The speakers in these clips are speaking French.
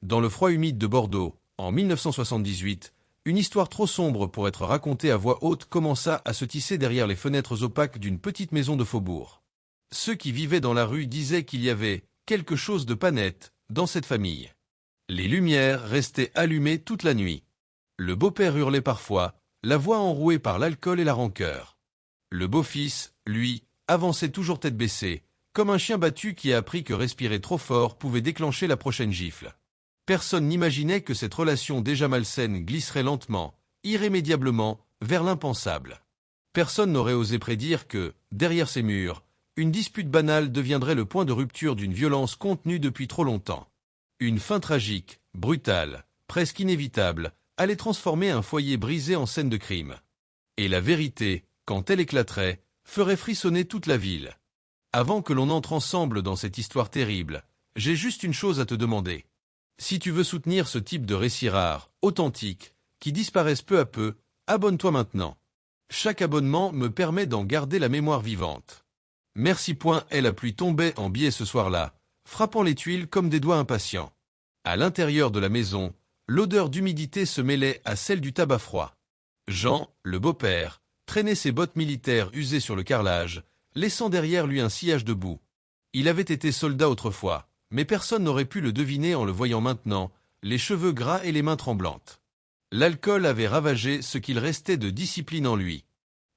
Dans le froid humide de Bordeaux, en 1978, une histoire trop sombre pour être racontée à voix haute commença à se tisser derrière les fenêtres opaques d'une petite maison de faubourg. Ceux qui vivaient dans la rue disaient qu'il y avait quelque chose de pas net dans cette famille. Les lumières restaient allumées toute la nuit. Le beau-père hurlait parfois, la voix enrouée par l'alcool et la rancœur. Le beau-fils, lui, avançait toujours tête baissée, comme un chien battu qui a appris que respirer trop fort pouvait déclencher la prochaine gifle. Personne n'imaginait que cette relation déjà malsaine glisserait lentement, irrémédiablement, vers l'impensable. Personne n'aurait osé prédire que, derrière ces murs, une dispute banale deviendrait le point de rupture d'une violence contenue depuis trop longtemps. Une fin tragique, brutale, presque inévitable, allait transformer un foyer brisé en scène de crime. Et la vérité, quand elle éclaterait, ferait frissonner toute la ville. Avant que l'on entre ensemble dans cette histoire terrible, j'ai juste une chose à te demander. Si tu veux soutenir ce type de récits rares, authentiques, qui disparaissent peu à peu, abonne-toi maintenant. Chaque abonnement me permet d'en garder la mémoire vivante. Merci. La pluie tombait en biais ce soir-là, frappant les tuiles comme des doigts impatients. À l'intérieur de la maison, l'odeur d'humidité se mêlait à celle du tabac froid. Jean, le beau-père, traînait ses bottes militaires usées sur le carrelage, laissant derrière lui un sillage de boue. Il avait été soldat autrefois, mais personne n'aurait pu le deviner en le voyant maintenant, les cheveux gras et les mains tremblantes. L'alcool avait ravagé ce qu'il restait de discipline en lui.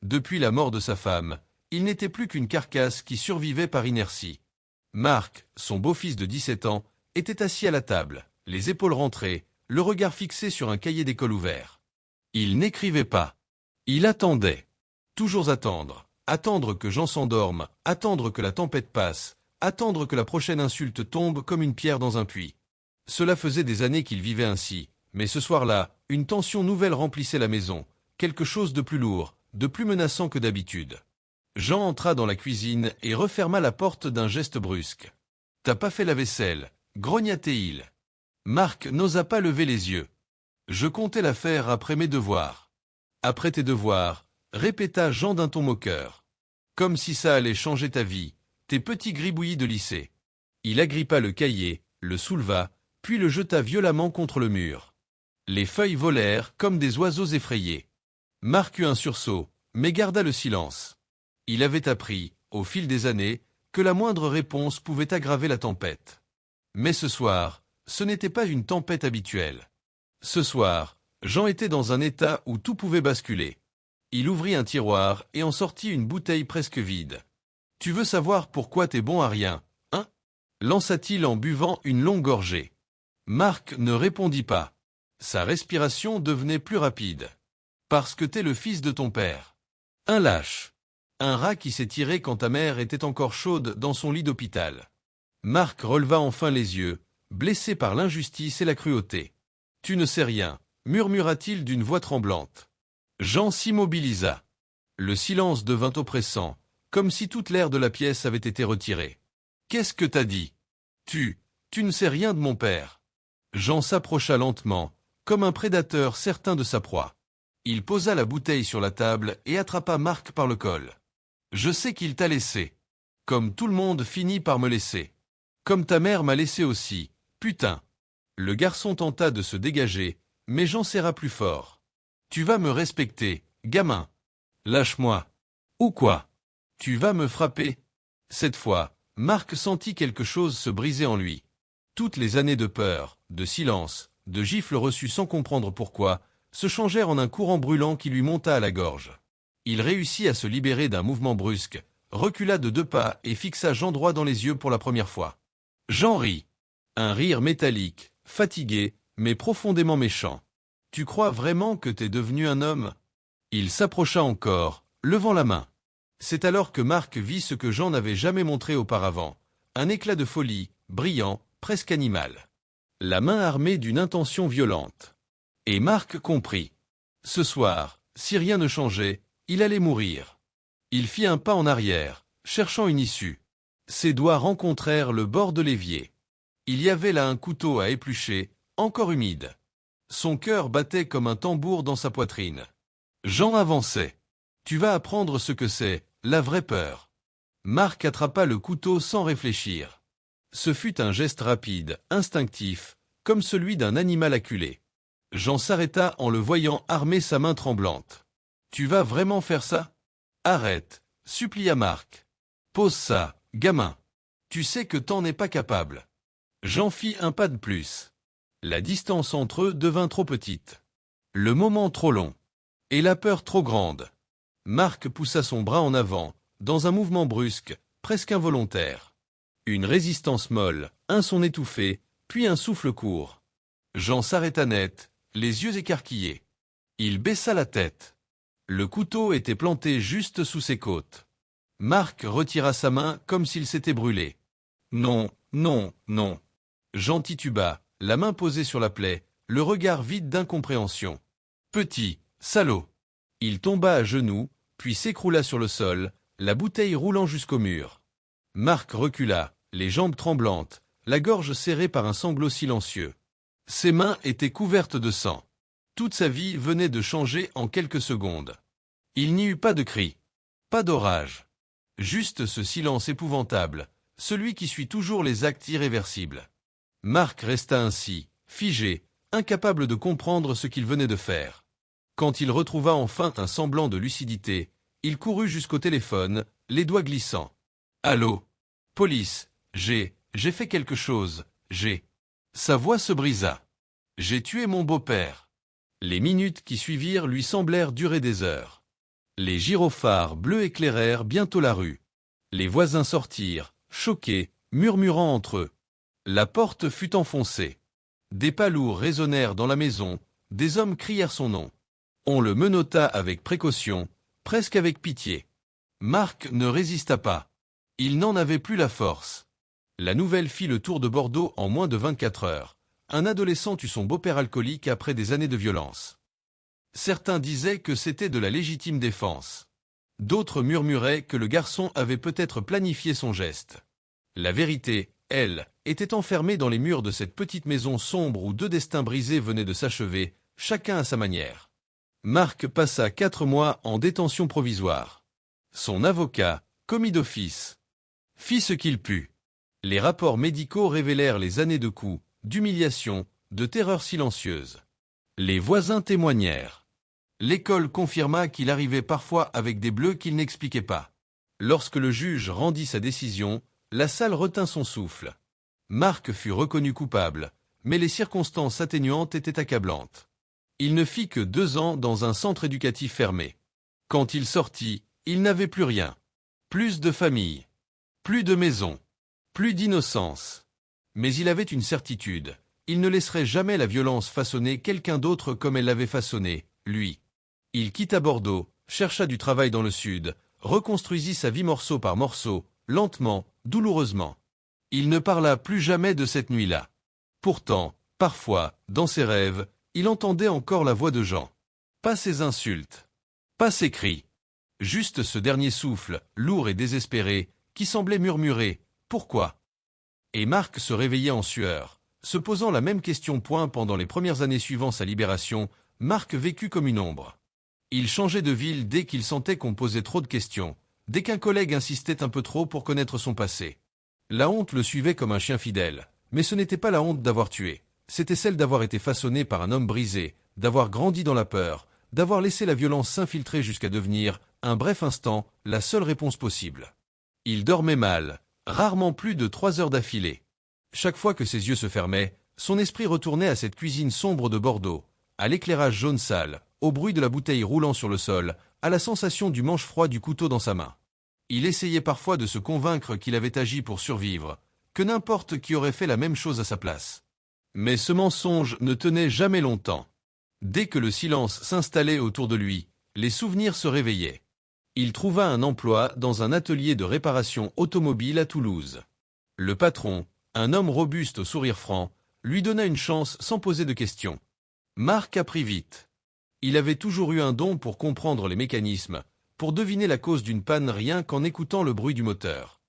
Depuis la mort de sa femme, il n'était plus qu'une carcasse qui survivait par inertie. Marc, son beau-fils de 17 ans, était assis à la table, les épaules rentrées, le regard fixé sur un cahier d'école ouvert. Il n'écrivait pas. Il attendait. Toujours attendre. Attendre que Jean s'endorme, attendre que la tempête passe, attendre que la prochaine insulte tombe comme une pierre dans un puits. Cela faisait des années qu'il vivait ainsi, mais ce soir-là, une tension nouvelle remplissait la maison, quelque chose de plus lourd, de plus menaçant que d'habitude. Jean entra dans la cuisine et referma la porte d'un geste brusque. « T'as pas fait la vaisselle » grogna-t-il. Marc n'osa pas lever les yeux. « Je comptais la faire après mes devoirs. »« Après tes devoirs » répéta Jean d'un ton moqueur. « Comme si ça allait changer ta vie, tes petits gribouillis de lycée. » Il agrippa le cahier, le souleva, puis le jeta violemment contre le mur. Les feuilles volèrent comme des oiseaux effrayés. Marc eut un sursaut, mais garda le silence. Il avait appris, au fil des années, que la moindre réponse pouvait aggraver la tempête. Mais ce soir, ce n'était pas une tempête habituelle. Ce soir, Jean était dans un état où tout pouvait basculer. Il ouvrit un tiroir et en sortit une bouteille presque vide. « Tu veux savoir pourquoi t'es bon à rien, hein » lança-t-il en buvant une longue gorgée. Marc ne répondit pas. Sa respiration devenait plus rapide. « Parce que t'es le fils de ton père. Un lâche. Un rat qui s'est tiré quand ta mère était encore chaude dans son lit d'hôpital. » Marc releva enfin les yeux, blessé par l'injustice et la cruauté. « Tu ne sais rien, » murmura-t-il d'une voix tremblante. Jean s'immobilisa. Le silence devint oppressant, comme si toute l'air de la pièce avait été retirée. « Qu'est-ce que t'as dit ? Tu ne sais rien de mon père. » Jean s'approcha lentement, comme un prédateur certain de sa proie. Il posa la bouteille sur la table et attrapa Marc par le col. « Je sais qu'il t'a laissé. Comme tout le monde finit par me laisser. Comme ta mère m'a laissé aussi, putain. » Le garçon tenta de se dégager, mais Jean serra plus fort. « Tu vas me respecter, gamin. Lâche-moi. Ou quoi ? Tu vas me frapper. » Cette fois, Marc sentit quelque chose se briser en lui. Toutes les années de peur, de silence, de gifles reçues sans comprendre pourquoi, se changèrent en un courant brûlant qui lui monta à la gorge. Il réussit à se libérer d'un mouvement brusque, recula de 2 pas et fixa Jean droit dans les yeux pour la première fois. Jean rit. Un rire métallique, fatigué, mais profondément méchant. « Tu crois vraiment que t'es devenu un homme ?» Il s'approcha encore, levant la main. C'est alors que Marc vit ce que Jean n'avait jamais montré auparavant, un éclat de folie, brillant, presque animal. La main armée d'une intention violente. Et Marc comprit. Ce soir, si rien ne changeait, il allait mourir. Il fit un pas en arrière, cherchant une issue. Ses doigts rencontrèrent le bord de l'évier. Il y avait là un couteau à éplucher, encore humide. Son cœur battait comme un tambour dans sa poitrine. Jean avançait. « Tu vas apprendre ce que c'est, la vraie peur. » Marc attrapa le couteau sans réfléchir. Ce fut un geste rapide, instinctif, comme celui d'un animal acculé. Jean s'arrêta en le voyant armer sa main tremblante. « Tu vas vraiment faire ça ? Arrête, supplia Marc. Pose ça, gamin. Tu sais que t'en es pas capable. » Jean fit un pas de plus. La distance entre eux devint trop petite. Le moment trop long. Et la peur trop grande. Marc poussa son bras en avant, dans un mouvement brusque, presque involontaire. Une résistance molle, un son étouffé, puis un souffle court. Jean s'arrêta net, les yeux écarquillés. Il baissa la tête. Le couteau était planté juste sous ses côtes. Marc retira sa main comme s'il s'était brûlé. Non, non, non. Jean tituba, la main posée sur la plaie, le regard vide d'incompréhension. Petit, salaud. Il tomba à genoux, puis s'écroula sur le sol, la bouteille roulant jusqu'au mur. Marc recula, les jambes tremblantes, la gorge serrée par un sanglot silencieux. Ses mains étaient couvertes de sang. Toute sa vie venait de changer en quelques secondes. Il n'y eut pas de cri, pas d'orage. Juste ce silence épouvantable, celui qui suit toujours les actes irréversibles. Marc resta ainsi, figé, incapable de comprendre ce qu'il venait de faire. Quand il retrouva enfin un semblant de lucidité, il courut jusqu'au téléphone, les doigts glissants. « Allô ? Police, j'ai fait quelque chose, Sa voix se brisa. « J'ai tué mon beau-père. » Les minutes qui suivirent lui semblèrent durer des heures. Les gyrophares bleus éclairèrent bientôt la rue. Les voisins sortirent, choqués, murmurant entre eux. La porte fut enfoncée. Des pas lourds résonnèrent dans la maison, des hommes crièrent son nom. On le menotta avec précaution, presque avec pitié. Marc ne résista pas. Il n'en avait plus la force. La nouvelle fit le tour de Bordeaux en moins de 24 heures. Un adolescent tue son beau-père alcoolique après des années de violence. Certains disaient que c'était de la légitime défense. D'autres murmuraient que le garçon avait peut-être planifié son geste. La vérité, elle, était enfermée dans les murs de cette petite maison sombre où deux destins brisés venaient de s'achever, chacun à sa manière. Marc passa 4 mois en détention provisoire. Son avocat, commis d'office, fit ce qu'il put. Les rapports médicaux révélèrent les années de coups, d'humiliations, de terreurs silencieuses. Les voisins témoignèrent. L'école confirma qu'il arrivait parfois avec des bleus qu'il n'expliquait pas. Lorsque le juge rendit sa décision, la salle retint son souffle. Marc fut reconnu coupable, mais les circonstances atténuantes étaient accablantes. Il ne fit que 2 ans dans un centre éducatif fermé. Quand il sortit, il n'avait plus rien. Plus de famille. Plus de maison. Plus d'innocence. Mais il avait une certitude. Il ne laisserait jamais la violence façonner quelqu'un d'autre comme elle l'avait façonné, lui. Il quitta Bordeaux, chercha du travail dans le sud, reconstruisit sa vie morceau par morceau, lentement, douloureusement. Il ne parla plus jamais de cette nuit-là. Pourtant, parfois, dans ses rêves, il entendait encore la voix de Jean. Pas ses insultes. Pas ses cris. Juste ce dernier souffle, lourd et désespéré, qui semblait murmurer « Pourquoi ?» Et Marc se réveillait en sueur. Se posant la même question pendant les premières années suivant sa libération, Marc vécut comme une ombre. Il changeait de ville dès qu'il sentait qu'on posait trop de questions, dès qu'un collègue insistait un peu trop pour connaître son passé. La honte le suivait comme un chien fidèle, mais ce n'était pas la honte d'avoir tué. C'était celle d'avoir été façonné par un homme brisé, d'avoir grandi dans la peur, d'avoir laissé la violence s'infiltrer jusqu'à devenir, un bref instant, la seule réponse possible. Il dormait mal, rarement plus de 3 heures d'affilée. Chaque fois que ses yeux se fermaient, son esprit retournait à cette cuisine sombre de Bordeaux, à l'éclairage jaune sale, au bruit de la bouteille roulant sur le sol, à la sensation du manche froid du couteau dans sa main. Il essayait parfois de se convaincre qu'il avait agi pour survivre, que n'importe qui aurait fait la même chose à sa place. Mais ce mensonge ne tenait jamais longtemps. Dès que le silence s'installait autour de lui, les souvenirs se réveillaient. Il trouva un emploi dans un atelier de réparation automobile à Toulouse. Le patron, un homme robuste au sourire franc, lui donna une chance sans poser de questions. Marc apprit vite. Il avait toujours eu un don pour comprendre les mécanismes, pour deviner la cause d'une panne rien qu'en écoutant le bruit du moteur.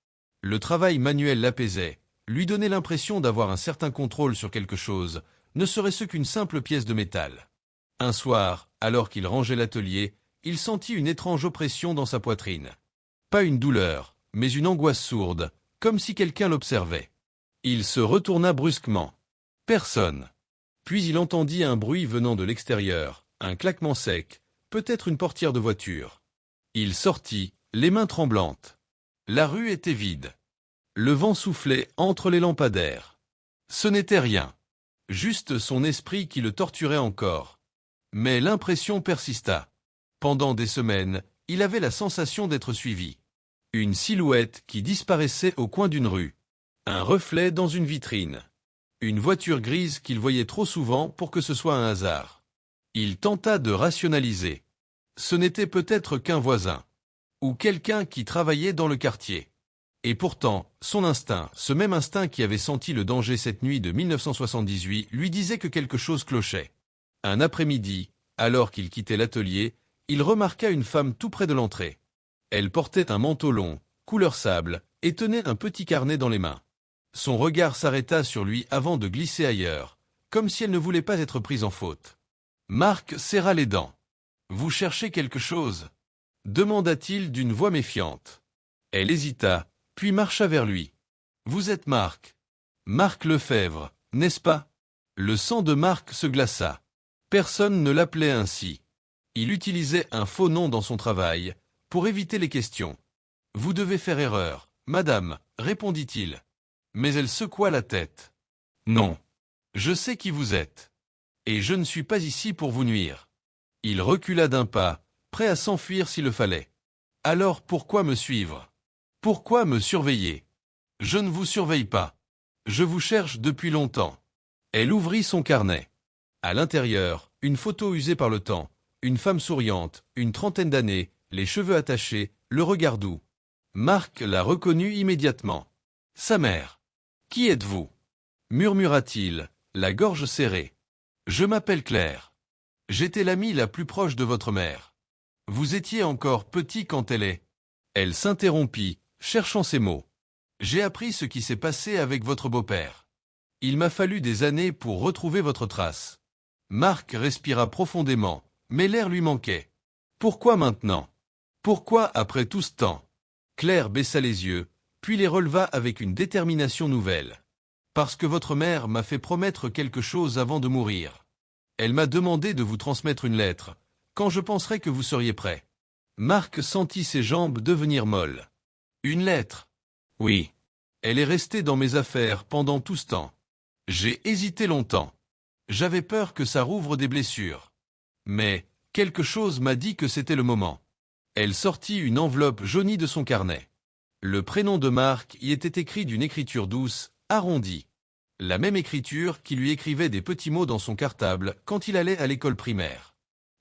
Le travail manuel l'apaisait, lui donnait l'impression d'avoir un certain contrôle sur quelque chose, ne serait-ce qu'une simple pièce de métal. Un soir, alors qu'il rangeait l'atelier, il sentit une étrange oppression dans sa poitrine. Pas une douleur, mais une angoisse sourde, comme si quelqu'un l'observait. Il se retourna brusquement. Personne. Puis il entendit un bruit venant de l'extérieur, un claquement sec, peut-être une portière de voiture. Il sortit, les mains tremblantes. La rue était vide. Le vent soufflait entre les lampadaires. Ce n'était rien. Juste son esprit qui le torturait encore. Mais l'impression persista. Pendant des semaines, il avait la sensation d'être suivi. Une silhouette qui disparaissait au coin d'une rue. Un reflet dans une vitrine. Une voiture grise qu'il voyait trop souvent pour que ce soit un hasard. Il tenta de rationaliser. Ce n'était peut-être qu'un voisin. Ou quelqu'un qui travaillait dans le quartier. Et pourtant, son instinct, ce même instinct qui avait senti le danger cette nuit de 1978, lui disait que quelque chose clochait. Un après-midi, alors qu'il quittait l'atelier, il remarqua une femme tout près de l'entrée. Elle portait un manteau long, couleur sable, et tenait un petit carnet dans les mains. Son regard s'arrêta sur lui avant de glisser ailleurs, comme si elle ne voulait pas être prise en faute. Marc serra les dents. « Vous cherchez quelque chose ?» demanda-t-il d'une voix méfiante. Elle hésita, puis marcha vers lui. « Vous êtes Marc. Marc Lefebvre, n'est-ce pas ?» Le sang de Marc se glaça. Personne ne l'appelait ainsi. Il utilisait un faux nom dans son travail, pour éviter les questions. « Vous devez faire erreur, madame, » répondit-il. Mais elle secoua la tête. « Non. Je sais qui vous êtes. Et je ne suis pas ici pour vous nuire. » Il recula d'un pas, prêt à s'enfuir s'il le fallait. « Alors pourquoi me suivre? Pourquoi me surveiller? Je ne vous surveille pas. Je vous cherche depuis longtemps. » Elle ouvrit son carnet. À l'intérieur, une photo usée par le temps, une femme souriante, une trentaine d'années, les cheveux attachés, le regard doux. Marc la reconnut immédiatement. Sa mère. « Qui êtes-vous » murmura-t-il, la gorge serrée. « Je m'appelle Claire. J'étais l'amie la plus proche de votre mère. Vous étiez encore petit quand elle est. » Elle s'interrompit, cherchant ses mots. « J'ai appris ce qui s'est passé avec votre beau-père. Il m'a fallu des années pour retrouver votre trace. » Marc respira profondément, mais l'air lui manquait. « Pourquoi maintenant? Pourquoi après tout ce temps ?» Claire baissa les yeux, puis les releva avec une détermination nouvelle. « Parce que votre mère m'a fait promettre quelque chose avant de mourir. Elle m'a demandé de vous transmettre une lettre, quand je penserais que vous seriez prêt. » Marc sentit ses jambes devenir molles. « Une lettre? Oui. Elle est restée dans mes affaires pendant tout ce temps. J'ai hésité longtemps. J'avais peur que ça rouvre des blessures. Mais quelque chose m'a dit que c'était le moment. » Elle sortit une enveloppe jaunie de son carnet. Le prénom de Marc y était écrit d'une écriture douce, arrondie. La même écriture qui lui écrivait des petits mots dans son cartable quand il allait à l'école primaire.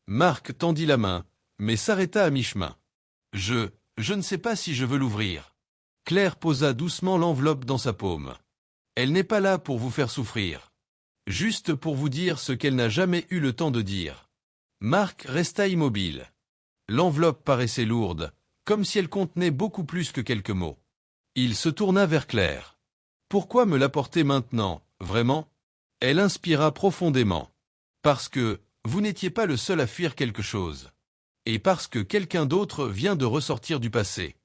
Marc tendit la main, mais s'arrêta à mi-chemin. « Je ne sais pas si je veux l'ouvrir. » Claire posa doucement l'enveloppe dans sa paume. « Elle n'est pas là pour vous faire souffrir. Juste pour vous dire ce qu'elle n'a jamais eu le temps de dire. » Marc resta immobile. L'enveloppe paraissait lourde, comme si elle contenait beaucoup plus que quelques mots. Il se tourna vers Claire. « Pourquoi me l'apporter maintenant, vraiment ?» Elle inspira profondément. « Parce que vous n'étiez pas le seul à fuir quelque chose. Et parce que quelqu'un d'autre vient de ressortir du passé.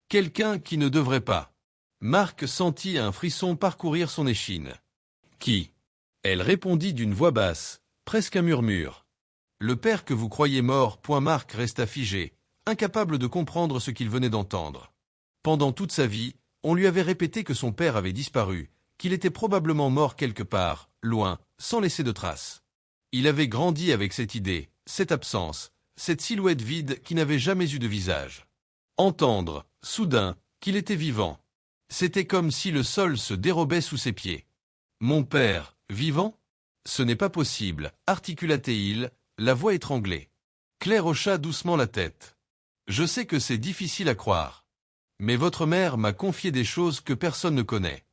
Quelqu'un qui ne devrait pas. » Marc sentit un frisson parcourir son échine. « Qui ?» Elle répondit d'une voix basse, presque un murmure. « Le père que vous croyez mort. » Marc resta figé, incapable de comprendre ce qu'il venait d'entendre. Pendant toute sa vie, on lui avait répété que son père avait disparu, qu'il était probablement mort quelque part, loin, sans laisser de traces. Il avait grandi avec cette idée, cette absence, cette silhouette vide qui n'avait jamais eu de visage. Entendre, soudain, qu'il était vivant. C'était comme si le sol se dérobait sous ses pieds. « Mon père, vivant ? Ce n'est pas possible, » articula-t-il, la voix étranglée. Claire hocha doucement la tête. « Je sais que c'est difficile à croire. Mais votre mère m'a confié des choses que personne ne connaît.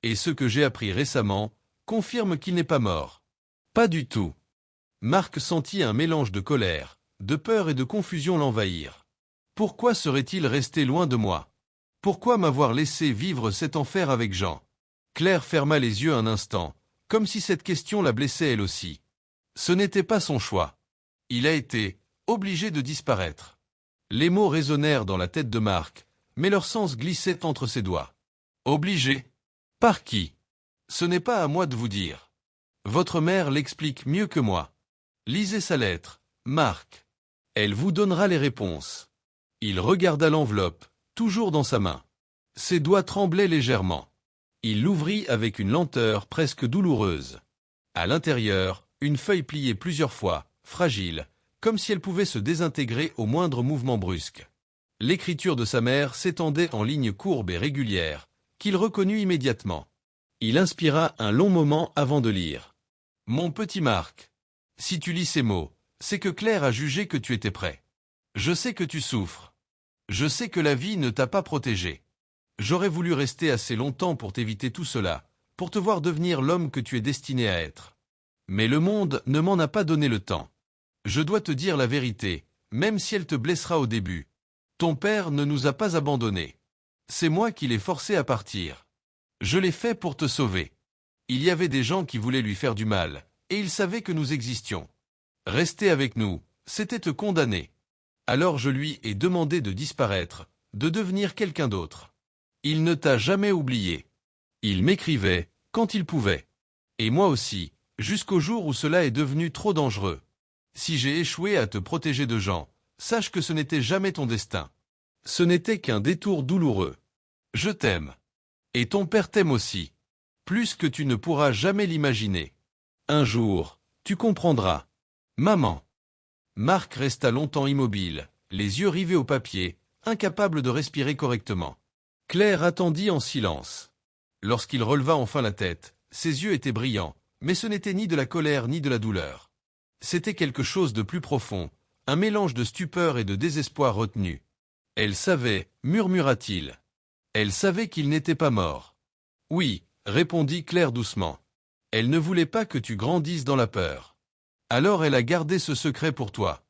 Et ce que j'ai appris récemment confirme qu'il n'est pas mort. » « Pas du tout. » Marc sentit un mélange de colère, de peur et de confusion l'envahir. Pourquoi serait-il resté loin de moi? Pourquoi m'avoir laissé vivre cet enfer avec Jean? Claire ferma les yeux un instant, comme si cette question la blessait elle aussi. Ce n'était pas son choix. Il a été obligé de disparaître. Les mots résonnèrent dans la tête de Marc, mais leur sens glissait entre ses doigts. Obligé? Par qui? Ce n'est pas à moi de vous dire. Votre mère l'explique mieux que moi. Lisez sa lettre, Marc. Elle vous donnera les réponses. Il regarda l'enveloppe, toujours dans sa main. Ses doigts tremblaient légèrement. Il l'ouvrit avec une lenteur presque douloureuse. À l'intérieur, une feuille pliée plusieurs fois, fragile, comme si elle pouvait se désintégrer au moindre mouvement brusque. L'écriture de sa mère s'étendait en lignes courbes et régulières, qu'il reconnut immédiatement. Il inspira un long moment avant de lire. « Mon petit Marc, si tu lis ces mots, c'est que Claire a jugé que tu étais prêt. Je sais que tu souffres. Je sais que la vie ne t'a pas protégé. J'aurais voulu rester assez longtemps pour t'éviter tout cela, pour te voir devenir l'homme que tu es destiné à être. Mais le monde ne m'en a pas donné le temps. Je dois te dire la vérité, même si elle te blessera au début. Ton père ne nous a pas abandonnés. C'est moi qui l'ai forcé à partir. Je l'ai fait pour te sauver. Il y avait des gens qui voulaient lui faire du mal, et il savait que nous existions. Rester avec nous, c'était te condamner. Alors je lui ai demandé de disparaître, de devenir quelqu'un d'autre. Il ne t'a jamais oublié. Il m'écrivait, quand il pouvait. Et moi aussi, jusqu'au jour où cela est devenu trop dangereux. Si j'ai échoué à te protéger de gens, sache que ce n'était jamais ton destin. Ce n'était qu'un détour douloureux. Je t'aime. Et ton père t'aime aussi. Plus que tu ne pourras jamais l'imaginer. Un jour, tu comprendras. Maman. Marc resta longtemps immobile, les yeux rivés au papier, incapable de respirer correctement. Claire attendit en silence. Lorsqu'il releva enfin la tête, ses yeux étaient brillants, mais ce n'était ni de la colère ni de la douleur. C'était quelque chose de plus profond, un mélange de stupeur et de désespoir retenu. Elle savait, murmura-t-il. Elle savait qu'il n'était pas mort. Oui, répondit Claire doucement. Elle ne voulait pas que tu grandisses dans la peur. Alors elle a gardé ce secret pour toi.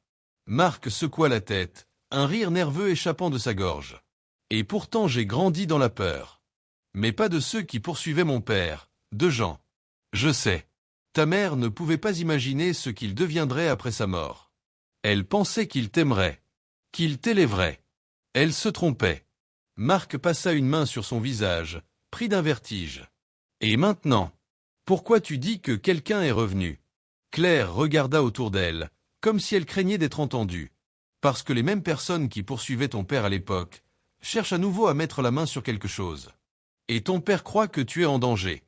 Marc secoua la tête, un rire nerveux échappant de sa gorge. Et pourtant j'ai grandi dans la peur. Mais pas de ceux qui poursuivaient mon père, de Jean. Je sais. Ta mère ne pouvait pas imaginer ce qu'il deviendrait après sa mort. Elle pensait qu'il t'aimerait, qu'il t'élèverait. Elle se trompait. Marc passa une main sur son visage, pris d'un vertige. Et maintenant, pourquoi tu dis que quelqu'un est revenu? Claire regarda autour d'elle, comme si elle craignait d'être entendue. Parce que les mêmes personnes qui poursuivaient ton père à l'époque cherchent à nouveau à mettre la main sur quelque chose. Et ton père croit que tu es en danger.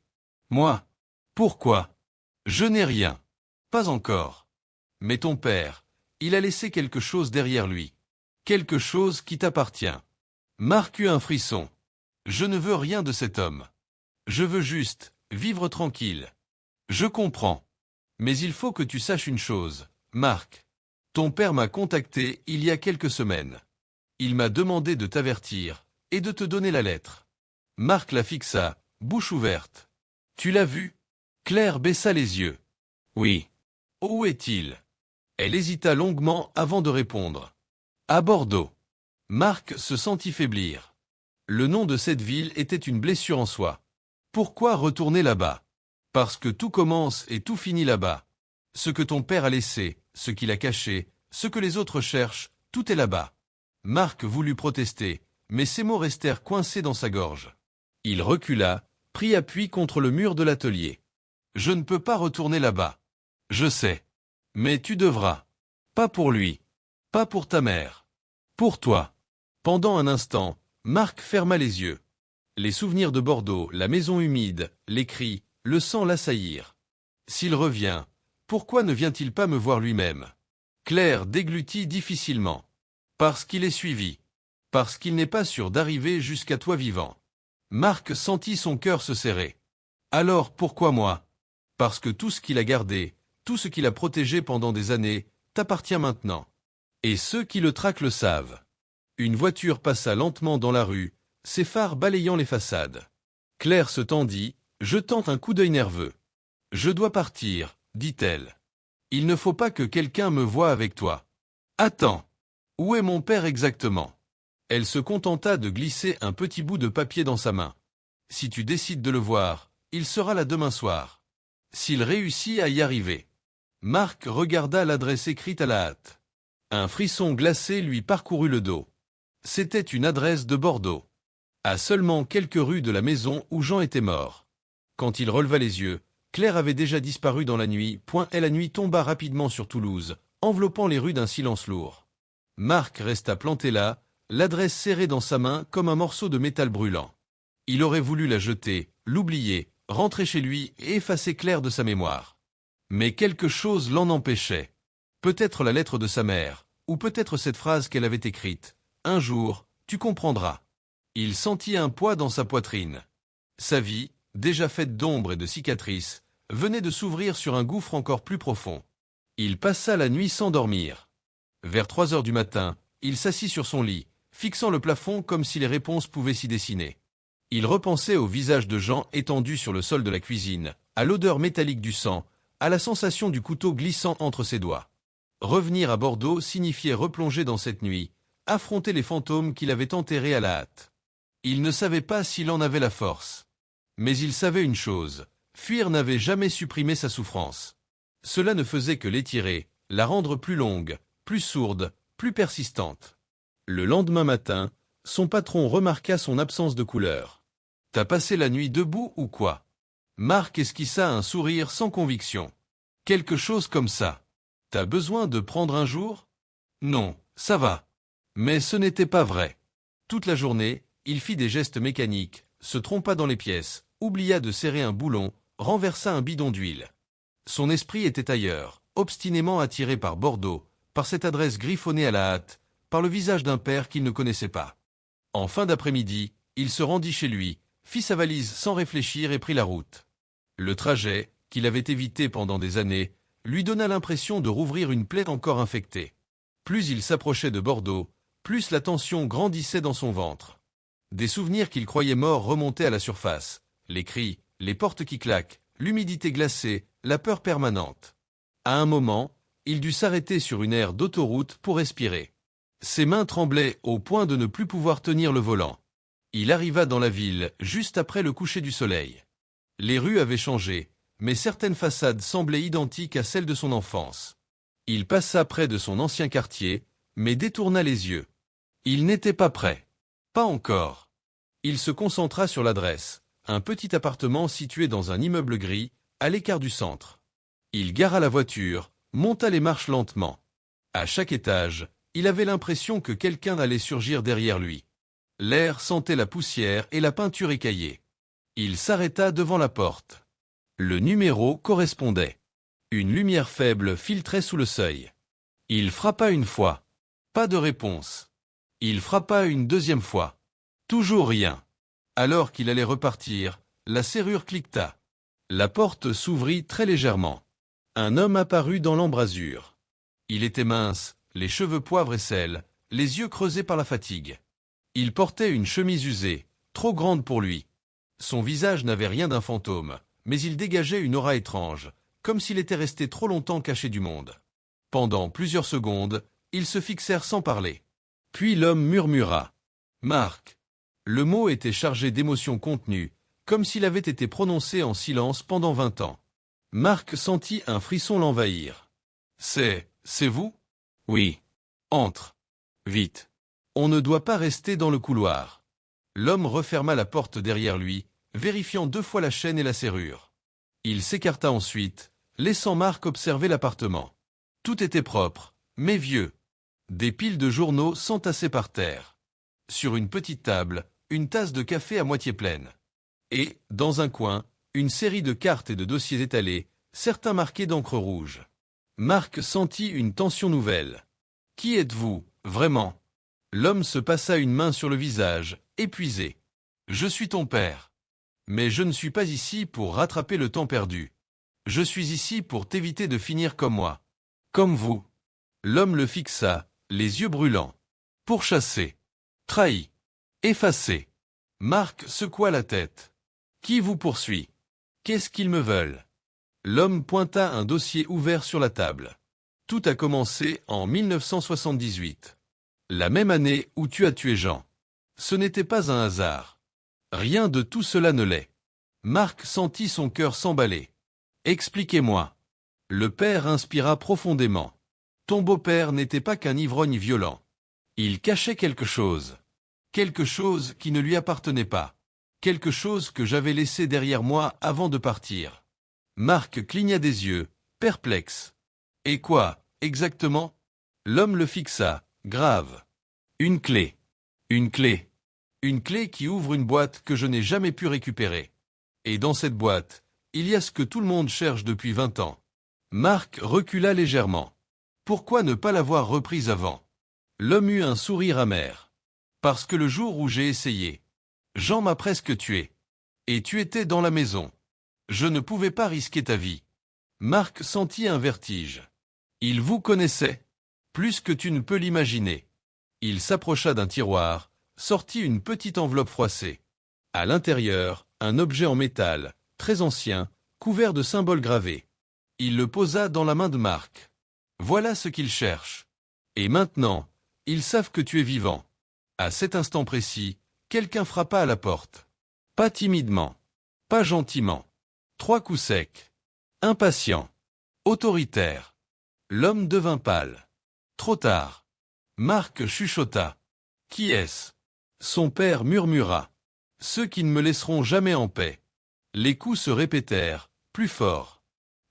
Moi? Pourquoi? Je n'ai rien. Pas encore. Mais ton père, il a laissé quelque chose derrière lui. Quelque chose qui t'appartient. Marc eut un frisson. Je ne veux rien de cet homme. Je veux juste vivre tranquille. Je comprends. Mais il faut que tu saches une chose, Marc. Ton père m'a contacté il y a quelques semaines. Il m'a demandé de t'avertir et de te donner la lettre. Marc la fixa, bouche ouverte. Tu l'as vu? Claire baissa les yeux. Oui. Où est-il? Elle hésita longuement avant de répondre. À Bordeaux. Marc se sentit faiblir. Le nom de cette ville était une blessure en soi. Pourquoi retourner là-bas? Parce que tout commence et tout finit là-bas. Ce que ton père a laissé, ce qu'il a caché, ce que les autres cherchent, tout est là-bas. Marc voulut protester, mais ses mots restèrent coincés dans sa gorge. Il recula, prit appui contre le mur de l'atelier. Je ne peux pas retourner là-bas. Je sais. Mais tu devras. Pas pour lui. Pas pour ta mère. Pour toi. Pendant un instant, Marc ferma les yeux. Les souvenirs de Bordeaux, la maison humide, les cris, le sang l'assaillirent. S'il revient, pourquoi ne vient-il pas me voir lui-même? Claire déglutit difficilement. Parce qu'il est suivi. Parce qu'il n'est pas sûr d'arriver jusqu'à toi vivant. Marc sentit son cœur se serrer. Alors pourquoi moi? Parce que tout ce qu'il a gardé, tout ce qu'il a protégé pendant des années, t'appartient maintenant. Et ceux qui le traquent le savent. Une voiture passa lentement dans la rue, ses phares balayant les façades. Claire se tendit, jetant un coup d'œil nerveux. « Je dois partir, dit-elle. Il ne faut pas que quelqu'un me voie avec toi. Attends. Où est mon père exactement? Elle se contenta de glisser un petit bout de papier dans sa main. Si tu décides de le voir, il sera là demain soir. S'il réussit à y arriver. Marc regarda l'adresse écrite à la hâte. Un frisson glacé lui parcourut le dos. C'était une adresse de Bordeaux. À seulement quelques rues de la maison où Jean était mort. Quand il releva les yeux, Claire avait déjà disparu dans la nuit, et la nuit tomba rapidement sur Toulouse, enveloppant les rues d'un silence lourd. Marc resta planté là, l'adresse serrée dans sa main comme un morceau de métal brûlant. Il aurait voulu la jeter, l'oublier, rentrer chez lui et effacer Claire de sa mémoire. Mais quelque chose l'en empêchait. Peut-être la lettre de sa mère, ou peut-être cette phrase qu'elle avait écrite. « Un jour, tu comprendras ». Il sentit un poids dans sa poitrine. Sa vie, déjà faite d'ombre et de cicatrices, venait de s'ouvrir sur un gouffre encore plus profond. Il passa la nuit sans dormir. Vers 3 heures du matin, il s'assit sur son lit, fixant le plafond comme si les réponses pouvaient s'y dessiner. Il repensait au visage de Jean étendu sur le sol de la cuisine, à l'odeur métallique du sang, à la sensation du couteau glissant entre ses doigts. Revenir à Bordeaux signifiait replonger dans cette nuit, affronter les fantômes qu'il avait enterrés à la hâte. Il ne savait pas s'il en avait la force. Mais il savait une chose, fuir n'avait jamais supprimé sa souffrance. Cela ne faisait que l'étirer, la rendre plus longue, plus sourde, plus persistante. Le lendemain matin, son patron remarqua son absence de couleur. « T'as passé la nuit debout ou quoi ?» Marc esquissa un sourire sans conviction. « Quelque chose comme ça. T'as besoin de prendre un jour ?»« Non, ça va. » Mais ce n'était pas vrai. Toute la journée, il fit des gestes mécaniques, se trompa dans les pièces, oublia de serrer un boulon, renversa un bidon d'huile. Son esprit était ailleurs, obstinément attiré par Bordeaux, par cette adresse griffonnée à la hâte, par le visage d'un père qu'il ne connaissait pas. En fin d'après-midi, il se rendit chez lui, fit sa valise sans réfléchir et prit la route. Le trajet, qu'il avait évité pendant des années, lui donna l'impression de rouvrir une plaie encore infectée. Plus il s'approchait de Bordeaux, plus la tension grandissait dans son ventre. Des souvenirs qu'il croyait morts remontaient à la surface. Les cris, les portes qui claquent, l'humidité glacée, la peur permanente. À un moment, il dut s'arrêter sur une aire d'autoroute pour respirer. Ses mains tremblaient au point de ne plus pouvoir tenir le volant. Il arriva dans la ville juste après le coucher du soleil. Les rues avaient changé, mais certaines façades semblaient identiques à celles de son enfance. Il passa près de son ancien quartier, mais détourna les yeux. Il n'était pas prêt. Pas encore. Il se concentra sur l'adresse, un petit appartement situé dans un immeuble gris, à l'écart du centre. Il gara la voiture, monta les marches lentement. À chaque étage, il avait l'impression que quelqu'un allait surgir derrière lui. L'air sentait la poussière et la peinture écaillée. Il s'arrêta devant la porte. Le numéro correspondait. Une lumière faible filtrait sous le seuil. Il frappa une fois. Pas de réponse. Il frappa une deuxième fois. Toujours rien. Alors qu'il allait repartir, la serrure cliqueta. La porte s'ouvrit très légèrement. Un homme apparut dans l'embrasure. Il était mince, les cheveux poivre et sel, les yeux creusés par la fatigue. Il portait une chemise usée, trop grande pour lui. Son visage n'avait rien d'un fantôme, mais il dégageait une aura étrange, comme s'il était resté trop longtemps caché du monde. Pendant plusieurs secondes, ils se fixèrent sans parler. Puis l'homme murmura. « Marc !» Le mot était chargé d'émotions contenues, comme s'il avait été prononcé en silence pendant 20 ans. Marc sentit un frisson l'envahir. « C'est vous ?»« Oui. Entre. Vite. On ne doit pas rester dans le couloir. » L'homme referma la porte derrière lui, vérifiant 2 fois la chaîne et la serrure. Il s'écarta ensuite, laissant Marc observer l'appartement. Tout était propre, mais vieux. Des piles de journaux s'entassaient par terre. Sur une petite table, une tasse de café à moitié pleine. Et, dans un coin, une série de cartes et de dossiers étalés, certains marqués d'encre rouge. Marc sentit une tension nouvelle. « Qui êtes-vous, vraiment ?» L'homme se passa une main sur le visage, épuisé. « Je suis ton père. Mais je ne suis pas ici pour rattraper le temps perdu. Je suis ici pour t'éviter de finir comme moi. Comme vous. » L'homme le fixa, les yeux brûlants. Pourchassé. Trahi. Effacé. Marc secoua la tête. « Qui vous poursuit? Qu'est-ce qu'ils me veulent ?» L'homme pointa un dossier ouvert sur la table. « Tout a commencé en 1978. La même année où tu as tué Jean. Ce n'était pas un hasard. Rien de tout cela ne l'est. » Marc sentit son cœur s'emballer. « Expliquez-moi. » Le père inspira profondément. « Ton beau-père n'était pas qu'un ivrogne violent. Il cachait quelque chose. Quelque chose qui ne lui appartenait pas. Quelque chose que j'avais laissé derrière moi avant de partir. Marc cligna des yeux, perplexe. Et quoi, exactement? L'homme le fixa, grave. Une clé. Une clé. Une clé qui ouvre une boîte que je n'ai jamais pu récupérer. Et dans cette boîte, il y a ce que tout le monde cherche depuis 20 ans. Marc recula légèrement. Pourquoi ne pas l'avoir reprise avant? L'homme eut un sourire amer. Parce que le jour où j'ai essayé, Jean m'a presque tué. Et tu étais dans la maison. Je ne pouvais pas risquer ta vie. Marc sentit un vertige. Il vous connaissait. Plus que tu ne peux l'imaginer. Il s'approcha d'un tiroir, sortit une petite enveloppe froissée. À l'intérieur, un objet en métal, très ancien, couvert de symboles gravés. Il le posa dans la main de Marc. Voilà ce qu'ils cherchent. Et maintenant, ils savent que tu es vivant. À cet instant précis, quelqu'un frappa à la porte. Pas timidement. Pas gentiment. 3 coups secs. Impatient. Autoritaire. L'homme devint pâle. Trop tard. Marc chuchota. Qui est-ce? Son père murmura. Ceux qui ne me laisseront jamais en paix. Les coups se répétèrent, plus forts.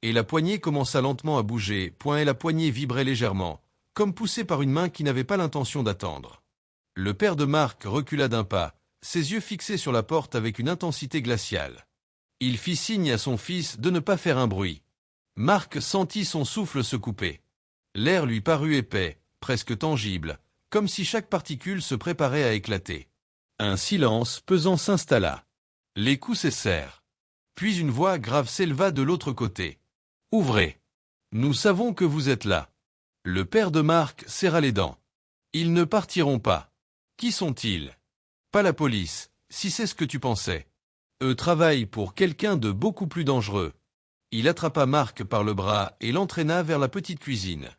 Et la poignée commença lentement à bouger, et la poignée vibrait légèrement, comme poussée par une main qui n'avait pas l'intention d'attendre. Le père de Marc recula d'un pas, ses yeux fixés sur la porte avec une intensité glaciale. Il fit signe à son fils de ne pas faire un bruit. Marc sentit son souffle se couper. L'air lui parut épais, presque tangible, comme si chaque particule se préparait à éclater. Un silence pesant s'installa. Les coups cessèrent. Puis une voix grave s'éleva de l'autre côté. « Ouvrez. Nous savons que vous êtes là. » Le père de Marc serra les dents. « Ils ne partiront pas. Qui sont-ils? Pas la police, si c'est ce que tu pensais. Eux travaillent pour quelqu'un de beaucoup plus dangereux. » Il attrapa Marc par le bras et l'entraîna vers la petite cuisine.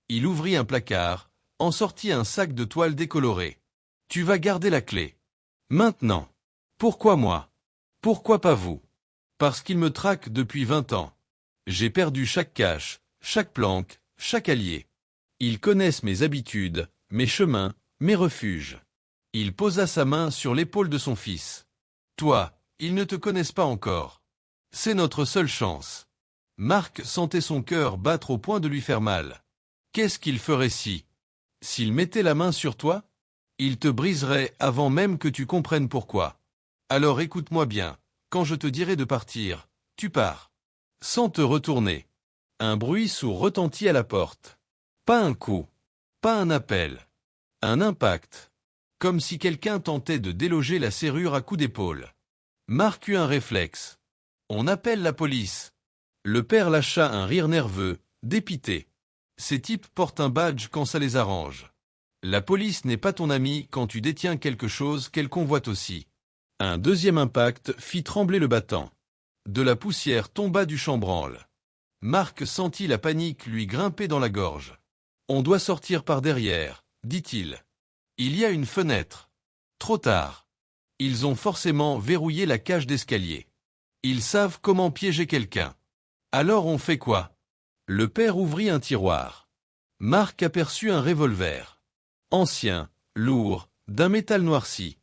Il ouvrit un placard, en sortit un sac de toile décoloré. « Tu vas garder la clé. Maintenant. Pourquoi moi? Pourquoi pas vous? Parce qu'ils me traquent depuis 20 ans. J'ai perdu chaque cache, chaque planque, chaque allié. Ils connaissent mes habitudes, mes chemins, mes refuges. » Il posa sa main sur l'épaule de son fils. « Toi, ils ne te connaissent pas encore. C'est notre seule chance. » Marc sentait son cœur battre au point de lui faire mal. Qu'est-ce qu'il ferait si? S'il mettait la main sur toi? Il te briserait avant même que tu comprennes pourquoi. Alors écoute-moi bien, quand je te dirai de partir, tu pars. Sans te retourner. Un bruit sourd retentit à la porte. Pas un coup. Pas un appel. Un impact. Comme si quelqu'un tentait de déloger la serrure à coups d'épaule. Marc eut un réflexe. On appelle la police. Le père lâcha un rire nerveux, dépité. Ces types portent un badge quand ça les arrange. La police n'est pas ton ami quand tu détiens quelque chose qu'elle convoite aussi. Un deuxième impact fit trembler le battant. De la poussière tomba du chambranle. Marc sentit la panique lui grimper dans la gorge. On doit sortir par derrière, dit-il. Il y a une fenêtre. Trop tard. Ils ont forcément verrouillé la cage d'escalier. Ils savent comment piéger quelqu'un. Alors on fait quoi? Le père ouvrit un tiroir. Marc aperçut un revolver. Ancien, lourd, d'un métal noirci.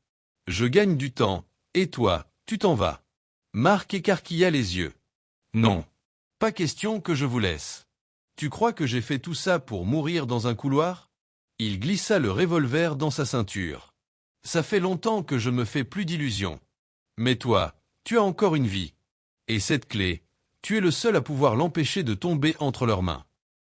Je gagne du temps, et toi, tu t'en vas. Marc écarquilla les yeux. Non. Pas question que je vous laisse. Tu crois que j'ai fait tout ça pour mourir dans un couloir? Il glissa le revolver dans sa ceinture. Ça fait longtemps que je me fais plus d'illusions. Mais toi, tu as encore une vie. Et cette clé, tu es le seul à pouvoir l'empêcher de tomber entre leurs mains.